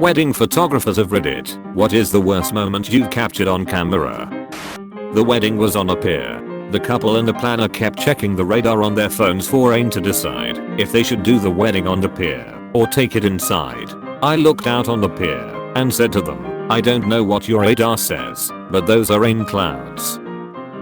Wedding photographers of Reddit, what is the worst moment you've captured on camera? The wedding was on a pier. The couple and the planner kept checking the radar on their phones for rain to decide if they should do the wedding on the pier or take it inside. I looked out on the pier and said to them, I don't know what your radar says, but those are rain clouds.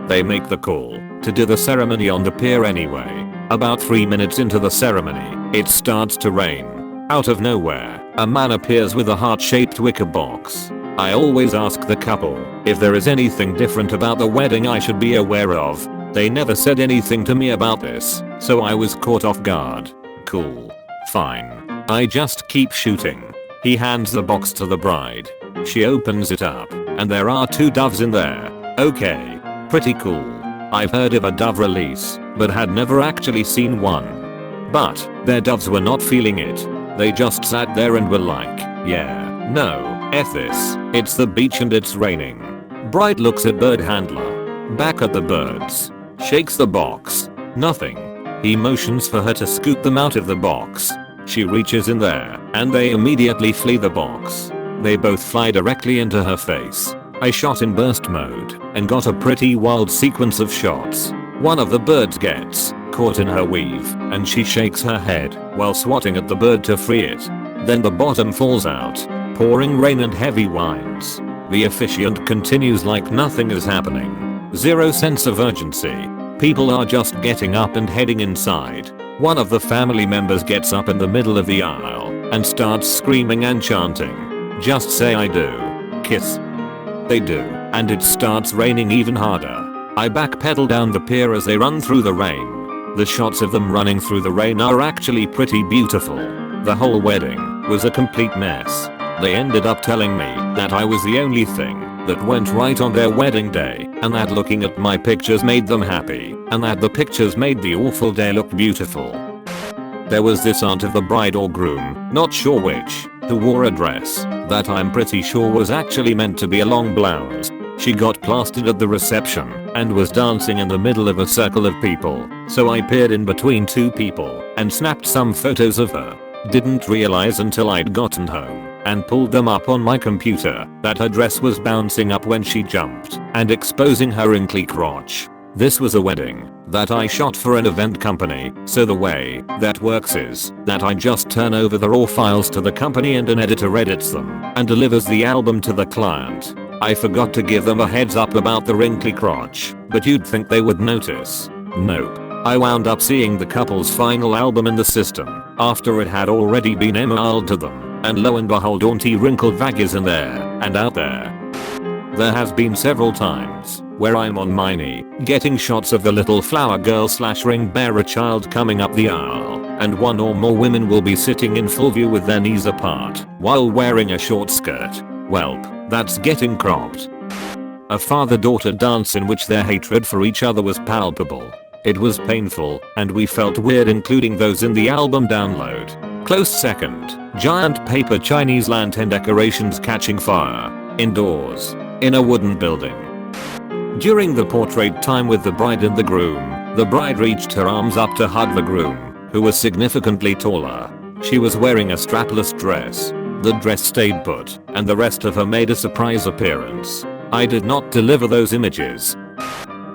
They make the call to do the ceremony on the pier anyway. About 3 minutes into the ceremony, it starts to rain. Out of nowhere, a man appears with a heart-shaped wicker box. I always ask the couple if there is anything different about the wedding I should be aware of. They never said anything to me about this, so I was caught off guard. Cool. Fine. I just keep shooting. He hands the box to the bride. She opens it up, and there are 2 doves in there. Okay. Pretty cool. I've heard of a dove release, but had never actually seen one. But their doves were not feeling it. They just sat there and were like, yeah, no, F this, it's the beach and it's raining. Bride looks at bird handler. Back at the birds. Shakes the box. Nothing. He motions for her to scoot them out of the box. She reaches in there, and they immediately flee the box. They both fly directly into her face. I shot in burst mode, and got a pretty wild sequence of shots. One of the birds gets caught in her weave, and she shakes her head while swatting at the bird to free it. Then the bottom falls out, pouring rain and heavy winds. The officiant continues like nothing is happening. Zero sense of urgency. People are just getting up and heading inside. One of the family members gets up in the middle of the aisle and starts screaming and chanting, "Just say I do. Kiss." They do, and it starts raining even harder. I backpedal down the pier as they run through the rain. The shots of them running through the rain are actually pretty beautiful. The whole wedding was a complete mess. They ended up telling me that I was the only thing that went right on their wedding day, and that looking at my pictures made them happy, and that the pictures made the awful day look beautiful. There was this aunt of the bride or groom, not sure which, who wore a dress that I'm pretty sure was actually meant to be a long blouse. She got plastered at the reception and was dancing in the middle of a circle of people, so I peered in between 2 people and snapped some photos of her. Didn't realize until I'd gotten home and pulled them up on my computer that her dress was bouncing up when she jumped and exposing her wrinkly crotch. This was a wedding that I shot for an event company, so the way that works is that I just turn over the raw files to the company and an editor edits them and delivers the album to the client. I forgot to give them a heads up about the wrinkly crotch, but you'd think they would notice. Nope. I wound up seeing the couple's final album in the system after it had already been emailed to them, and lo and behold, auntie wrinkled vag is in there and out there. There has been several times where I'm on my knee getting shots of the little flower girl / ring bearer child coming up the aisle, and 1 or more women will be sitting in full view with their knees apart while wearing a short skirt. Welp, that's getting cropped. A father-daughter dance in which their hatred for each other was palpable. It was painful, and we felt weird including those in the album download. Close second, giant paper Chinese lantern decorations catching fire. Indoors. In a wooden building. During the portrait time with the bride and the groom, the bride reached her arms up to hug the groom, who was significantly taller. She was wearing a strapless dress. The dress stayed put, and the rest of her made a surprise appearance. I did not deliver those images.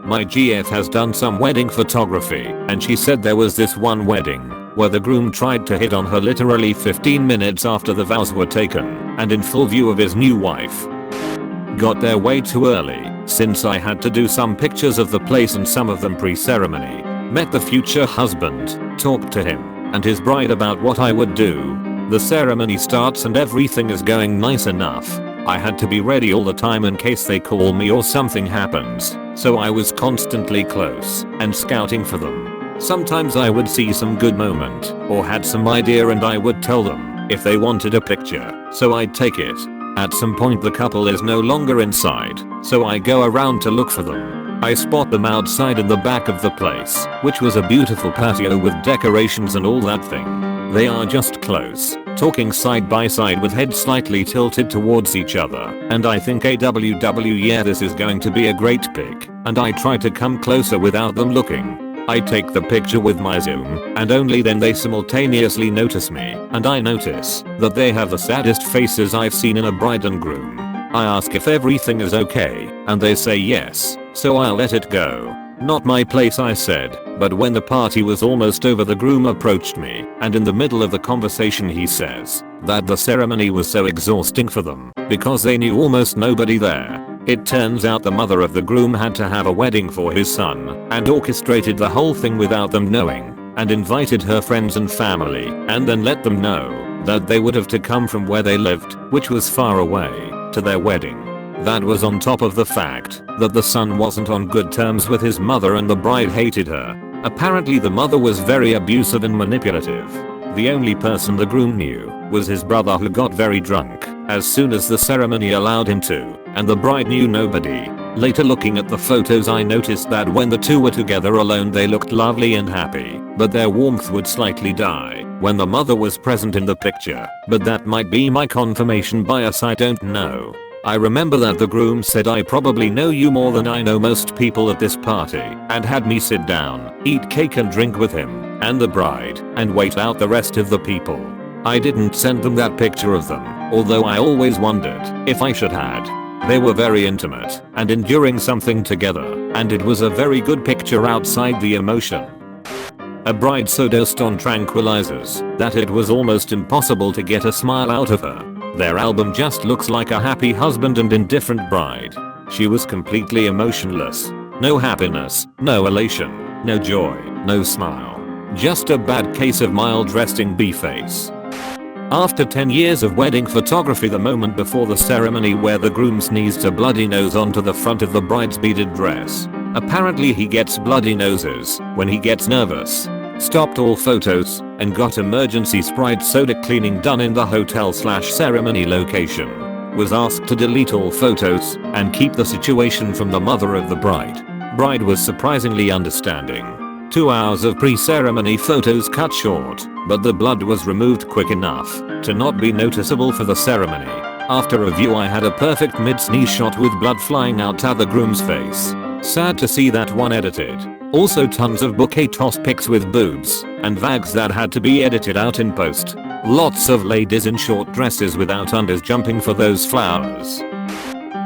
My GF has done some wedding photography, and she said there was this one wedding where the groom tried to hit on her literally 15 minutes after the vows were taken, and in full view of his new wife. Got there way too early, since I had to do some pictures of the place and some of them pre-ceremony. Met the future husband, talked to him and his bride about what I would do. The ceremony starts and everything is going nice enough. I had to be ready all the time in case they call me or something happens, so I was constantly close and scouting for them. Sometimes I would see some good moment or had some idea and I would tell them if they wanted a picture, so I'd take it. At some point the couple is no longer inside, so I go around to look for them. I spot them outside in the back of the place, which was a beautiful patio with decorations and all that thing. They are just close, talking side by side with heads slightly tilted towards each other, and I think AWW, yeah, this is going to be a great pic, and I try to come closer without them looking. I take the picture with my zoom, and only then they simultaneously notice me, and I notice that they have the saddest faces I've seen in a bride and groom. I ask if everything is okay, and they say yes, so I'll let it go. Not my place, I said, but when the party was almost over, the groom approached me, and in the middle of the conversation he says that the ceremony was so exhausting for them because they knew almost nobody there. It turns out the mother of the groom had to have a wedding for his son and orchestrated the whole thing without them knowing, and invited her friends and family and then let them know that they would have to come from where they lived, which was far away, to their wedding. That was on top of the fact that the son wasn't on good terms with his mother and the bride hated her. Apparently the mother was very abusive and manipulative. The only person the groom knew was his brother, who got very drunk as soon as the ceremony allowed him to, and the bride knew nobody. Later, looking at the photos, I noticed that when the two were together alone they looked lovely and happy, but their warmth would slightly die when the mother was present in the picture. But that might be my confirmation bias, I don't know. I remember that the groom said, "I probably know you more than I know most people at this party," and had me sit down, eat cake and drink with him and the bride, and wait out the rest of the people. I didn't send them that picture of them, although I always wondered if I should had. They were very intimate and enduring something together, and it was a very good picture outside the emotion. A bride so dosed on tranquilizers that it was almost impossible to get a smile out of her. Their album just looks like a happy husband and indifferent bride. She was completely emotionless. No happiness, no elation, no joy, no smile. Just a bad case of mild resting B-face. After 10 years of wedding photography, the moment before the ceremony where the groom sneezed a bloody nose onto the front of the bride's beaded dress. Apparently he gets bloody noses when he gets nervous. Stopped all photos and got emergency Sprite soda cleaning done in the hotel/ceremony location. Was asked to delete all photos and keep the situation from the mother of the bride. Bride was surprisingly understanding. 2 hours of pre-ceremony photos cut short, but the blood was removed quick enough to not be noticeable for the ceremony. After review, I had a perfect mid-sneeze shot with blood flying out of the groom's face. Sad to see that one edited. Also tons of bouquet toss pics with boobs and vags that had to be edited out in post. Lots of ladies in short dresses without unders jumping for those flowers.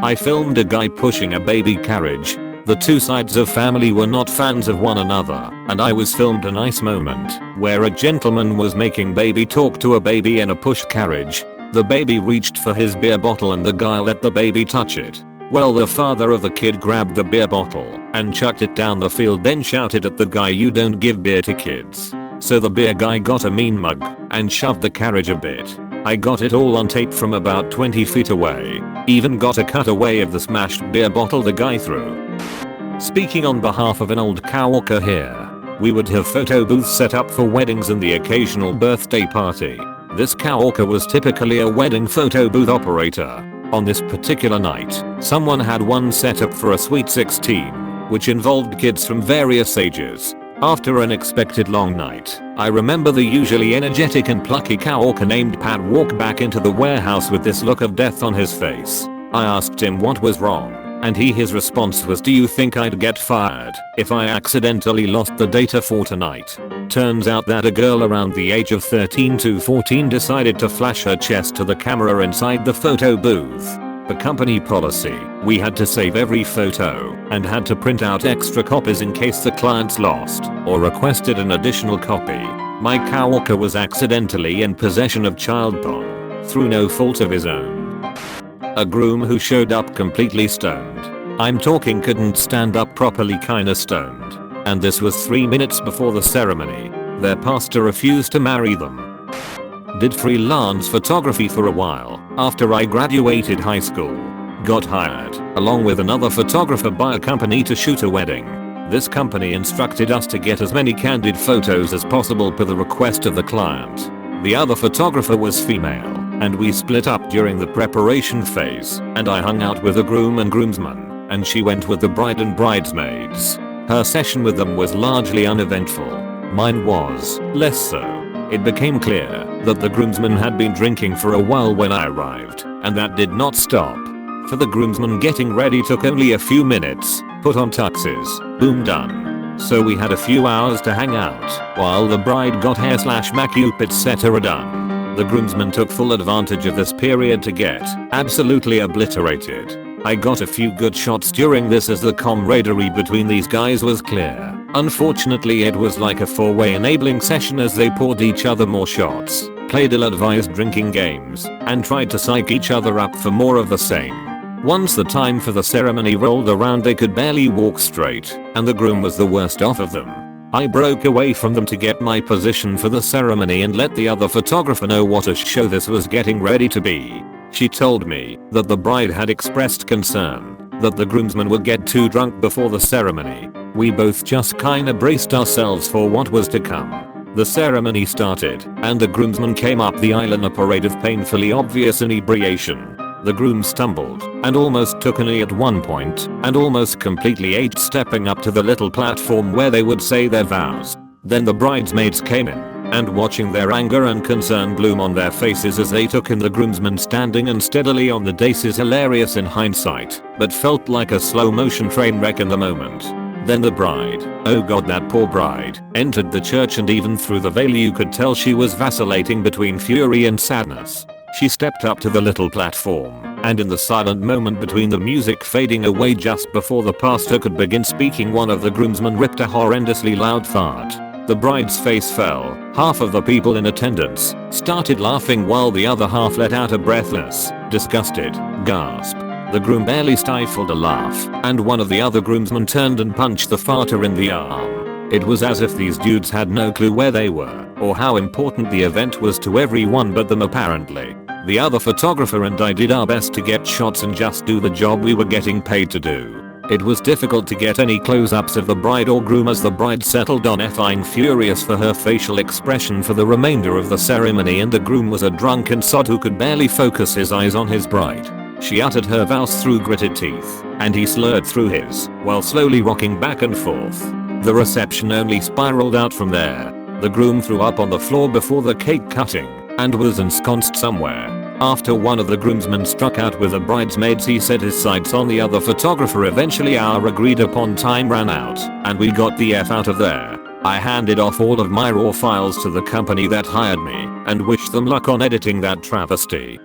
I filmed a guy pushing a baby carriage. The two sides of family were not fans of one another, and I was filmed a nice moment where a gentleman was making baby talk to a baby in a push carriage. The baby reached for his beer bottle and the guy let the baby touch it. Well, the father of the kid grabbed the beer bottle and chucked it down the field, then shouted at the guy, "You don't give beer to kids." So the beer guy got a mean mug and shoved the carriage a bit. I got it all on tape from about 20 feet away. Even got a cutaway of the smashed beer bottle the guy threw. Speaking on behalf of an old coworker here, we would have photo booths set up for weddings and the occasional birthday party. This coworker was typically a wedding photo booth operator. On this particular night, someone had one set up for a Sweet 16, which involved kids from various ages. After an expected long night, I remember the usually energetic and plucky coworker named Pat walk back into the warehouse with this look of death on his face. I asked him what was wrong, and his response was, "Do you think I'd get fired if I accidentally lost the data for tonight?" Turns out that a girl around the age of 13 to 14 decided to flash her chest to the camera inside the photo booth. The company policy, we had to save every photo and had to print out extra copies in case the clients lost or requested an additional copy. My coworker was accidentally in possession of child porn through no fault of his own. A groom who showed up completely stoned. I'm talking couldn't stand up properly, kinda stoned. And this was 3 minutes before the ceremony. Their pastor refused to marry them. Did freelance photography for a while after I graduated high school. Got hired along with another photographer by a company to shoot a wedding. This company instructed us to get as many candid photos as possible per the request of the client. The other photographer was female, and we split up during the preparation phase, and I hung out with the groom and groomsmen, and she went with the bride and bridesmaids. Her session with them was largely uneventful. Mine was less so. It became clear that the groomsmen had been drinking for a while when I arrived, and that did not stop. For the groomsmen, getting ready took only a few minutes. Put on tuxes, boom, done. so we had a few hours to hang out while the bride got hair/makeup etc. done. The groomsmen took full advantage of this period to get absolutely obliterated. I got a few good shots during this as the camaraderie between these guys was clear. Unfortunately it was like a four-way enabling session as they poured each other more shots, played ill-advised drinking games, and tried to psych each other up for more of the same. Once the time for the ceremony rolled around they could barely walk straight, and the groom was the worst off of them. I broke away from them to get my position for the ceremony and let the other photographer know what a show this was getting ready to be. She told me that the bride had expressed concern that the groomsmen would get too drunk before the ceremony. We both just kinda braced ourselves for what was to come. The ceremony started, and the groomsmen came up the aisle in a parade of painfully obvious inebriation. The groom stumbled and almost took a knee at one point and almost completely aged stepping up to the little platform where they would say their vows. Then the bridesmaids came in, and watching their anger and concern bloom on their faces as they took in the groomsmen standing unsteadily on the dais is hilarious in hindsight, but felt like a slow motion train wreck in the moment. Then the bride, oh god that poor bride, entered the church and even through the veil you could tell she was vacillating between fury and sadness. She stepped up to the little platform, and in the silent moment between the music fading away just before the pastor could begin speaking one of the groomsmen ripped a horrendously loud fart. The bride's face fell, half of the people in attendance started laughing while the other half let out a breathless, disgusted gasp. The groom barely stifled a laugh, and one of the other groomsmen turned and punched the farter in the arm. It was as if these dudes had no clue where they were, or how important the event was to everyone but them apparently. The other photographer and I did our best to get shots and just do the job we were getting paid to do. It was difficult to get any close-ups of the bride or groom as the bride settled on effing furious for her facial expression for the remainder of the ceremony and the groom was a drunken sod who could barely focus his eyes on his bride. She uttered her vows through gritted teeth, and he slurred through his, while slowly rocking back and forth. The reception only spiraled out from there. The groom threw up on the floor before the cake cutting, and was ensconced somewhere. After one of the groomsmen struck out with the bridesmaids he set his sights on the other photographer. Eventually our agreed upon time ran out, and we got the F out of there. I handed off all of my raw files to the company that hired me, and wished them luck on editing that travesty.